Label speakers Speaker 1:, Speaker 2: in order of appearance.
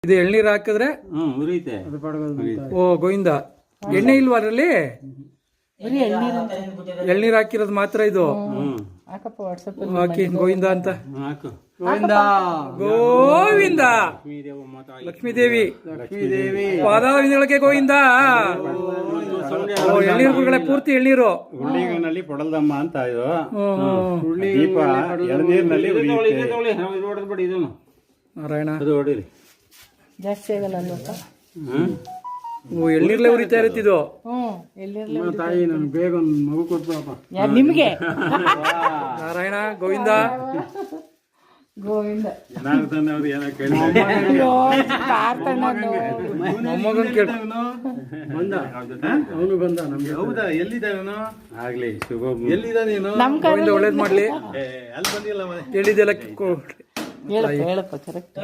Speaker 1: ಇದು ಎಳ್ನೀರು ಹಾಕಿದ್ರೆ
Speaker 2: ಉರಿಯುತ್ತೆ.
Speaker 1: ಓ ಗೋವಿಂದ. ಎಣ್ಣೆ ಇಲ್ವಾ ಅದರಲ್ಲಿ? ಎಳ್ನೀರು ಹಾಕಿರೋದು ಮಾತ್ರ ಇದು. ಹಾಕಿ ಗೋವಿಂದ ಅಂತ.
Speaker 2: ಗೋವಿಂದ
Speaker 1: ಗೋವಿಂದ. ಲಕ್ಷ್ಮೀದೇವಿ ಪಾದಾರವಿಂದಗಳಿಗೆ ಗೋವಿಂದ. ಎಳ್ನೀರು ಗುರುಗಳೇ, ಪೂರ್ತಿ ಎಳ್ನೀರು.
Speaker 3: ಹುರುಳಿನಲ್ಲಿ ಪೊಡಲ್ದಮ್ಮ ಅಂತ ಇದು. ದೀಪ ಎಳನೀರಿನಲ್ಲಿ
Speaker 1: ನಾರಾಯಣ.
Speaker 2: ಅದು ಹೊಡಿರಿ.
Speaker 4: ಜಾಸ್ತಿ ಆಗಲ್ಲ ಅಲ್ವಾ?
Speaker 1: ಓ ಎಳ್ನೀರ್ಲೆ ಉರಿತಾ ಇರುತ್ತಿದ್ದು.
Speaker 3: ತಾಯಿ ನನ್ಗೆ ಬೇಗ ಒಂದು ಮಗು ಕೊಟ್ಬಿಡಪ್ಪ.
Speaker 4: ನಿಮ್ಗೆ
Speaker 1: ನಾರಾಯಣ ಗೋವಿಂದ.
Speaker 4: ಗೋವಿಂದ
Speaker 3: ಜನಾರ್ದನ್ ಅವ್ರು ಏನೋ
Speaker 1: ಮೊಮ್ಮಗನ್ ಕೇಳ
Speaker 3: ಬಂದ. ಅವನು ಬಂದ ನಮ್ಗೆ. ಹೌದಾ? ಎಲ್ಲಿದ್ದ ಅವನು? ಆಗ್ಲಿ ಶುಭ. ಎಲ್ಲಿದ್ದ ನೀನು?
Speaker 1: ಗೋವಿಂದ ಒಳ್ಳೇದ್ ಮಾಡ್ಲಿ.
Speaker 3: ಅಲ್ಲಿ ಬಂದಿಲ್ಲ.
Speaker 1: ಹೇಳಿದೆಲ್ಲ
Speaker 4: ಹೇಳಪ್ಪ ಕರೆಕ್ಟ್.